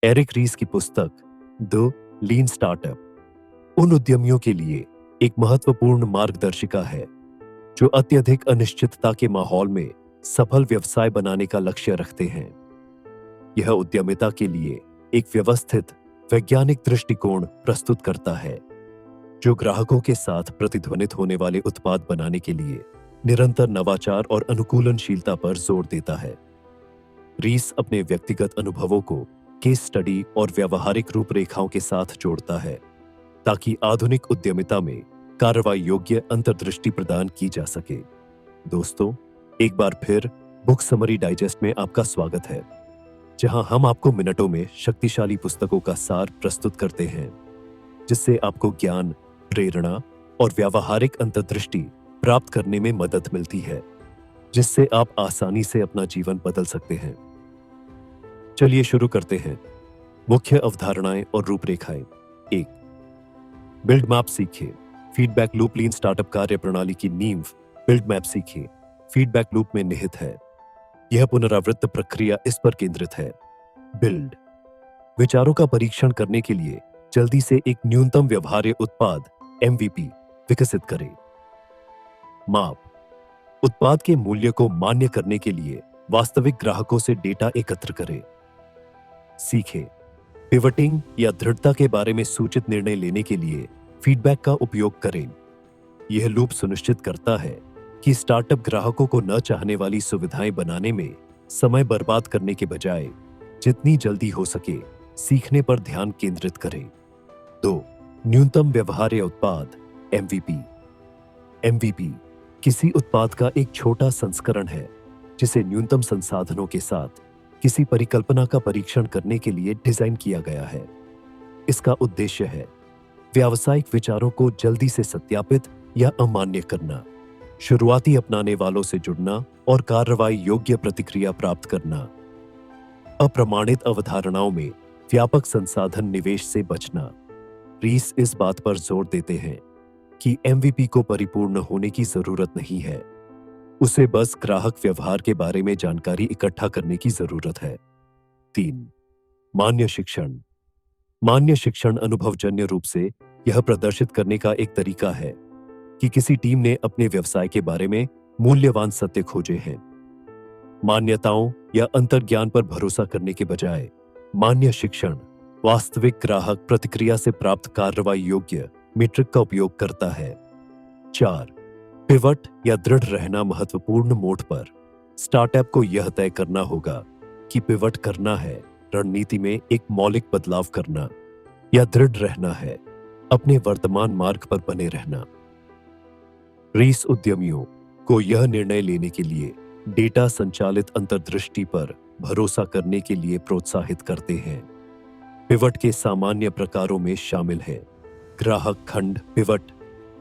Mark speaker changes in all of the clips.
Speaker 1: Eric रीस की पुस्तक the lean startup उन उद्यमियों के लिए एक महत्वपूर्ण मार्गदर्शिका है जो अत्यधिक अनिश्चितता के माहौल में सफल व्यवसाय बनाने का लक्ष्य रखते हैं। यह उद्यमिता के लिए एक व्यवस्थित वैज्ञानिक दृष्टिकोण प्रस्तुत करता है जो ग्राहकों के साथ प्रतिध्वनित होने वाले उत्पाद बनाने के लिए निरंतर नवाचार और अनुकूलनशीलता पर जोर देता है। रीस अपने व्यक्तिगत अनुभवों को केस स्टडी और व्यावहारिक रूपरेखाओं के साथ जोड़ता है ताकि आधुनिक उद्यमिता में कार्रवाई योग्य अंतर्दृष्टि प्रदान की जा सके। दोस्तों, एक बार फिर बुक समरी डाइजेस्ट में आपका स्वागत है, जहां हम आपको मिनटों में शक्तिशाली पुस्तकों का सार प्रस्तुत करते हैं जिससे आपको ज्ञान, प्रेरणा और व्यावहारिक अंतर्दृष्टि प्राप्त करने में मदद मिलती है, जिससे आप आसानी से अपना जीवन बदल सकते हैं। चलिए शुरू करते हैं। मुख्य अवधारणाएं और रूपरेखाएं। 1. बिल्ड मैप सीखिए। फीडबैक लूप लीन स्टार्टअप कार्य प्रणाली की नींव बिल्ड मैप सीखिए फीडबैक लूप में निहित है। यह पुनरावृत्त प्रक्रिया इस पर केंद्रित है। बिल्ड विचारों का परीक्षण करने के लिए जल्दी से एक न्यूनतम व्यवहार्य उत्पाद MVP विकसित करें। माप उत्पाद के मूल्य को मान्य करने के लिए वास्तविक ग्राहकों से डेटा एकत्र करें। सीखें पिवटिंग या दृढ़ता के बारे में सूचित निर्णय लेने के लिए फीडबैक का उपयोग करें। यह लूप सुनिश्चित करता है कि स्टार्टअप ग्राहकों को न चाहने वाली सुविधाएं बनाने में समय बर्बाद करने के बजाय जितनी जल्दी हो सके सीखने पर ध्यान केंद्रित करें। 2. न्यूनतम व्यवहार्य उत्पाद MVP किसी उत्पाद का एक छोटा संस्करण है जिसे न्यूनतम संसाधनों के साथ किसी परिकल्पना का परीक्षण करने के लिए डिजाइन किया गया है। इसका उद्देश्य है व्यावसायिक विचारों को जल्दी से सत्यापित या अमान्य करना, शुरुआती अपनाने वालों से जुड़ना और कार्रवाई योग्य प्रतिक्रिया प्राप्त करना। अप्रमाणित अवधारणाओं में व्यापक संसाधन निवेश से बचना। रीस इस बात पर जोर देते हैं कि MVP को परिपूर्ण होने की जरूरत नहीं है, उसे बस ग्राहक व्यवहार के बारे में जानकारी इकट्ठा करने की जरूरत है। 3. मान्य शिक्षण। मान्य शिक्षण अनुभवजन्य रूप से यह प्रदर्शित करने का एक तरीका है कि किसी टीम ने अपने व्यवसाय के बारे में मूल्यवान सत्य खोजे हैं। मान्यताओं या अंतर्ज्ञान पर भरोसा करने के बजाय मान्य शिक्षण वास्तविक ग्राहक प्रतिक्रिया से प्राप्त कार्रवाई योग्य मीट्रिक का उपयोग करता है। 4. पिवट या दृढ़ रहना। महत्वपूर्ण मोड़ पर स्टार्टअप को यह तय करना होगा कि पिवट करना है, रणनीति में एक मौलिक बदलाव करना, या दृढ़ रहना है, अपने वर्तमान मार्ग पर बने रहना। रीस उद्यमियों को यह निर्णय लेने के लिए डेटा संचालित अंतर्दृष्टि पर भरोसा करने के लिए प्रोत्साहित करते हैं। पिवट के सामान्य प्रकारों में शामिल है ग्राहक खंड पिवट,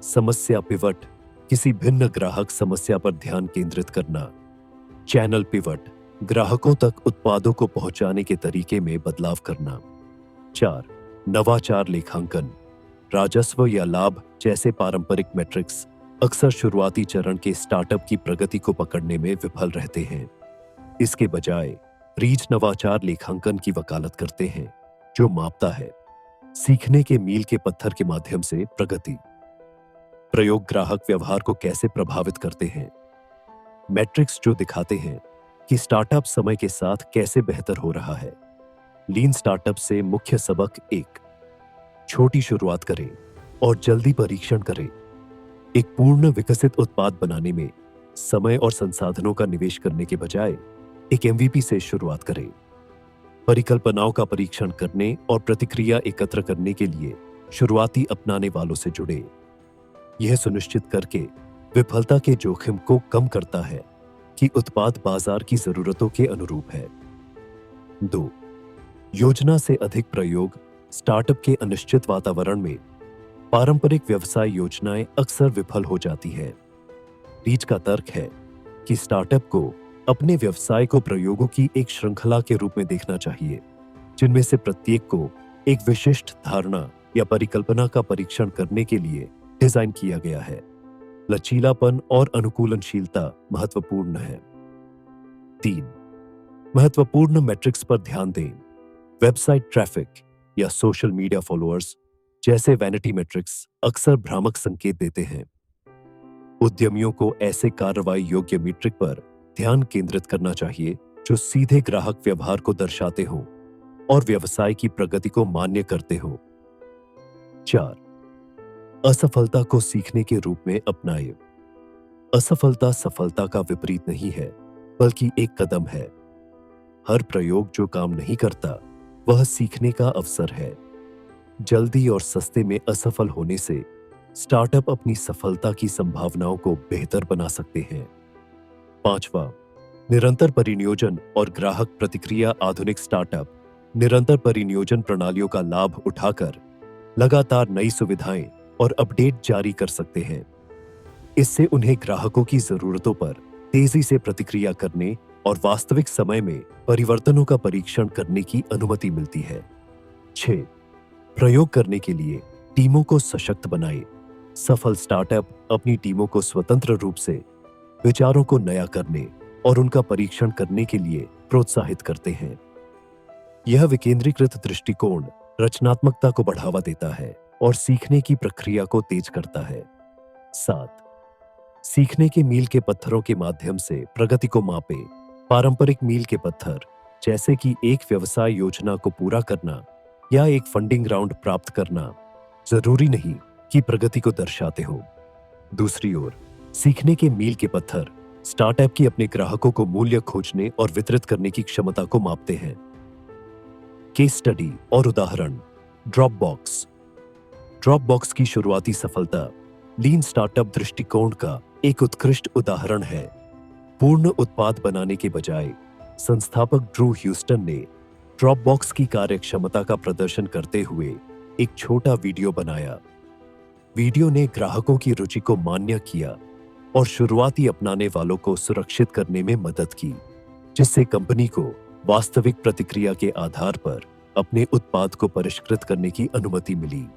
Speaker 1: समस्या पिवट, किसी भिन्न ग्राहक समस्या पर ध्यान केंद्रित करना, चैनल पिवट, ग्राहकों तक उत्पादों को पहुंचाने के तरीके में बदलाव करना। 4. नवाचार लेखांकन। राजस्व या लाभ जैसे पारंपरिक मैट्रिक्स अक्सर शुरुआती चरण के स्टार्टअप की प्रगति को पकड़ने में विफल रहते हैं। इसके बजाय रीच नवाचार लेखांकन की वकालत करते हैं जो मापता है सीखने के मील के पत्थर के माध्यम से प्रगति। प्रयोग ग्राहक व्यवहार को कैसे प्रभावित करते हैं। मैट्रिक्स जो दिखाते हैं कि स्टार्टअप समय के साथ कैसे बेहतर हो रहा है। लीन स्टार्टअप से मुख्य सबक 1. छोटी शुरुआत करें और जल्दी परीक्षण करें। एक पूर्ण विकसित उत्पाद बनाने में समय और संसाधनों का निवेश करने के बजाय एक MVP से शुरुआत करें। परिकल्पनाओं का परीक्षण करने और प्रतिक्रिया एकत्र करने के लिए शुरुआती अपनाने वालों से जुड़े। यह सुनिश्चित करके विफलता के जोखिम को कम करता है कि उत्पाद बाजार की जरूरतों के अनुरूप है। 2. योजना से अधिक प्रयोग। स्टार्टअप के अनिश्चित वातावरण में पारंपरिक व्यवसाय योजनाएं अक्सर विफल हो जाती हैं। रीच का तर्क है कि स्टार्टअप को अपने व्यवसाय को प्रयोगों की एक श्रृंखला के रूप में देखना चाहिए, जिनमें से प्रत्येक को एक विशिष्ट धारणा या परिकल्पना का परीक्षण करने के लिए डिजाइन किया गया है। लचीलापन और अनुकूलनशीलता महत्वपूर्ण है। 3. महत्वपूर्ण मैट्रिक्स पर ध्यान दें। वेबसाइट ट्रैफिक या सोशल मीडिया फॉलोअर्स जैसे वैनिटी मैट्रिक्स अक्सर भ्रामक संकेत देते हैं। उद्यमियों को ऐसे कार्रवाई योग्य मीट्रिक पर ध्यान केंद्रित करना चाहिए जो सीधे ग्राहक व्यवहार को दर्शाते हों और व्यवसाय की प्रगति को मान्य करते हों। 4. असफलता को सीखने के रूप में अपनाएं। असफलता सफलता का विपरीत नहीं है, बल्कि एक कदम है। हर प्रयोग जो काम नहीं करता, वह सीखने का अवसर है। जल्दी और सस्ते में असफल होने से स्टार्टअप अपनी सफलता की संभावनाओं को बेहतर बना सकते हैं। 5वां, निरंतर परिनियोजन और ग्राहक प्रतिक्रिया। आधुनिक स्टार्टअप निरंतर परिनियोजन प्रणालियों का लाभ उठाकर लगातार नई सुविधाएं और अपडेट जारी कर सकते हैं। इससे उन्हें ग्राहकों की जरूरतों पर तेजी से प्रतिक्रिया करने और वास्तविक समय में परिवर्तनों का परीक्षण करने की अनुमति मिलती है। 6. प्रयोग करने के लिए टीमों को सशक्त बनाएं। सफल स्टार्टअप अपनी टीमों को स्वतंत्र रूप से विचारों को नया करने और उनका परीक्षण करने के लिए प्रोत्साहित करते हैं। यह विकेंद्रीकृत दृष्टिकोण रचनात्मकता को बढ़ावा देता है और सीखने की प्रक्रिया को तेज करता है। 7. सीखने के मील के पत्थरों के माध्यम से प्रगति को मापें। पारंपरिक मील के पत्थर, जैसे कि एक व्यवसाय योजना को पूरा करना या एक फंडिंग राउंड प्राप्त करना, जरूरी नहीं कि प्रगति को दर्शाते हो। दूसरी ओर, सीखने के मील के पत्थर स्टार्टअप की अपने ग्राहकों को मूल्य खोजने और वितरित करने की क्षमता को मापते हैं। केस स्टडी और उदाहरण। ड्रॉपबॉक्स की शुरुआती सफलता लीन स्टार्टअप दृष्टिकोण का एक उत्कृष्ट उदाहरण है। पूर्ण उत्पाद बनाने के बजाय संस्थापक ड्रू ह्यूस्टन ने ड्रॉपबॉक्स की कार्यक्षमता का प्रदर्शन करते हुए एक छोटा वीडियो बनाया। वीडियो ने ग्राहकों की रुचि को मान्य किया और शुरुआती अपनाने वालों को सुरक्षित करने में मदद की, जिससे कंपनी को वास्तविक प्रतिक्रिया के आधार पर अपने उत्पाद को परिष्कृत करने की अनुमति मिली।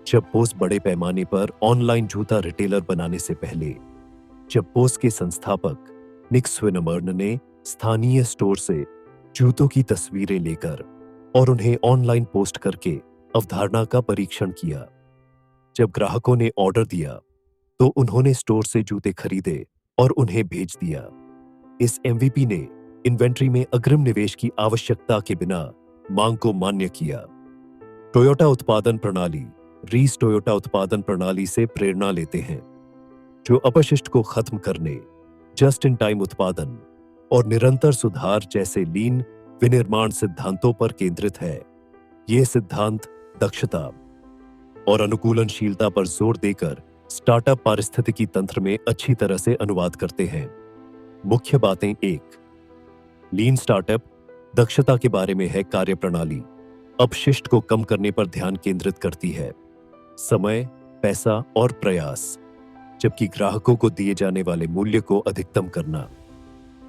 Speaker 1: जब बोस बड़े पैमाने पर ऑनलाइन जूता रिटेलर बनाने से पहले, जब बोस के संस्थापक निक स्विनमर्न ने स्थानीय स्टोर से जूतों की तस्वीरें लेकर और उन्हें ऑनलाइन पोस्ट करके अवधारणा का परीक्षण किया। जब ग्राहकों ने ऑर्डर दिया तो उन्होंने स्टोर से जूते खरीदे और उन्हें भेज दिया। इस एमवीपी ने इन्वेंट्री में अग्रिम निवेश की आवश्यकता के बिना मांग को मान्य किया। टोयोटा उत्पादन प्रणाली रीस टोयोटा उत्पादन प्रणाली से प्रेरणा लेते हैं, जो अपशिष्ट को खत्म करने, जस्ट इन टाइम उत्पादन और निरंतर सुधार जैसे लीन विनिर्माण सिद्धांतों पर केंद्रित है। ये सिद्धांत दक्षता और अनुकूलनशीलता पर जोर देकर स्टार्टअप पारिस्थितिकी तंत्र में अच्छी तरह से अनुवाद करते हैं। मुख्य बातें। 1. लीन स्टार्टअप दक्षता के बारे में है। कार्यप्रणाली अपशिष्ट को कम करने पर ध्यान केंद्रित करती है, समय, पैसा और प्रयास, जबकि ग्राहकों को दिए जाने वाले मूल्य को अधिकतम करना।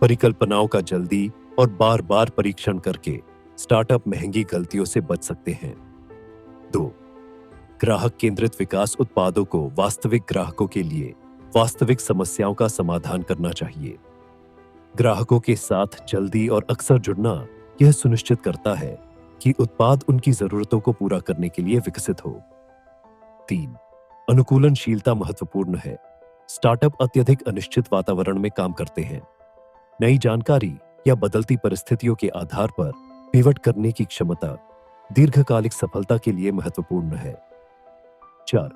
Speaker 1: परिकल्पनाओं का जल्दी और बार बार परीक्षण करके स्टार्टअप महंगी गलतियों से बच सकते हैं। 2. ग्राहक केंद्रित विकास उत्पादों को वास्तविक ग्राहकों के लिए वास्तविक समस्याओं का समाधान करना चाहिए। ग्राहकों के साथ जल्दी और अक्सर जुड़ना यह सुनिश्चित करता है कि उत्पाद उनकी जरूरतों को पूरा करने के लिए विकसित हो। 3. अनुकूलनशीलता महत्वपूर्ण है। स्टार्टअप अत्यधिक अनिश्चित वातावरण में काम करते हैं। नई जानकारी या बदलती परिस्थितियों के आधार पर पिवट करने की क्षमता दीर्घकालिक सफलता के लिए महत्वपूर्ण है। 4.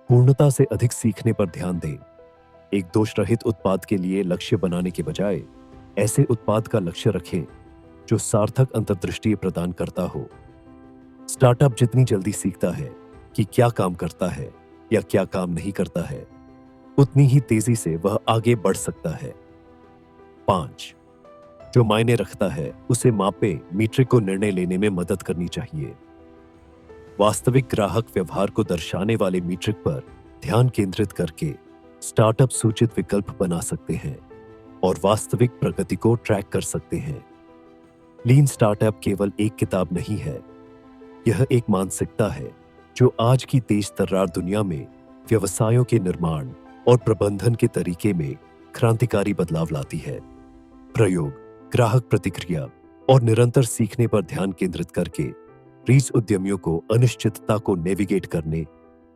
Speaker 1: पूर्णता से अधिक सीखने पर ध्यान दें। एक दोष रहित उत्पाद के लिए लक्ष्य बनाने के बजाय ऐसे उत्पाद का लक्ष्य रखें जो सार्थक अंतर्दृष्टि प्रदान करता हो। स्टार्टअप जितनी जल्दी सीखता है कि क्या काम करता है या क्या काम नहीं करता है, उतनी ही तेजी से वह आगे बढ़ सकता है। 5. जो मायने रखता है उसे मापे। मीट्रिक को निर्णय लेने में मदद करनी चाहिए। वास्तविक ग्राहक व्यवहार को दर्शाने वाले मीट्रिक पर ध्यान केंद्रित करके स्टार्टअप सूचित विकल्प बना सकते हैं और वास्तविक प्रगति को ट्रैक कर सकते हैं। लीन स्टार्टअप केवल एक किताब नहीं है, यह एक मानसिकता है जो आज की तेज तर्रार दुनिया में व्यवसायों के निर्माण और प्रबंधन के तरीके में क्रांतिकारी बदलाव लाती है। प्रयोग, ग्राहक प्रतिक्रिया और निरंतर सीखने पर ध्यान केंद्रित करके रीच उद्यमियों को अनिश्चितता को नेविगेट करने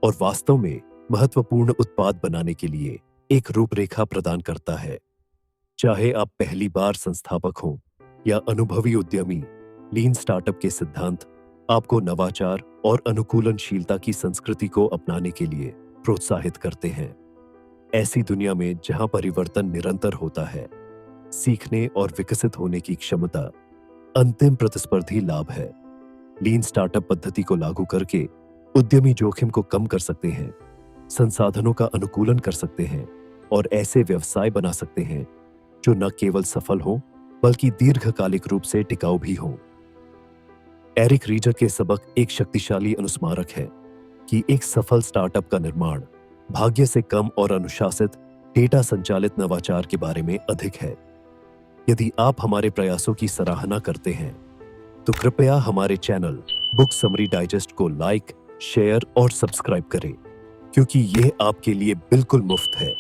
Speaker 1: और वास्तव में महत्वपूर्ण उत्पाद बनाने के लिए एक रूपरेखा प्रदान करता है। चाहे आप पहली बार संस्थापक हों या अनुभवी उद्यमी, लीन स्टार्टअप के सिद्धांत आपको नवाचार और अनुकूलनशीलता की संस्कृति को अपनाने के लिए प्रोत्साहित करते हैं। ऐसी दुनिया में जहां परिवर्तन निरंतर होता है, सीखने और विकसित होने की क्षमता अंतिम प्रतिस्पर्धी लाभ है। लीन स्टार्टअप पद्धति को लागू करके उद्यमी जोखिम को कम कर सकते हैं, संसाधनों का अनुकूलन कर सकते हैं और ऐसे व्यवसाय बना सकते हैं जो न केवल सफल हों बल्कि दीर्घकालिक रूप से टिकाऊ भी हों। एरिक रीजर के सबक एक शक्तिशाली अनुस्मारक है कि एक सफल स्टार्टअप का निर्माण भाग्य से कम और अनुशासित डेटा संचालित नवाचार के बारे में अधिक है। यदि आप हमारे प्रयासों की सराहना करते हैं तो कृपया हमारे चैनल बुक समरी डाइजेस्ट को लाइक, शेयर और सब्सक्राइब करें, क्योंकि यह आपके लिए बिल्कुल मुफ्त है।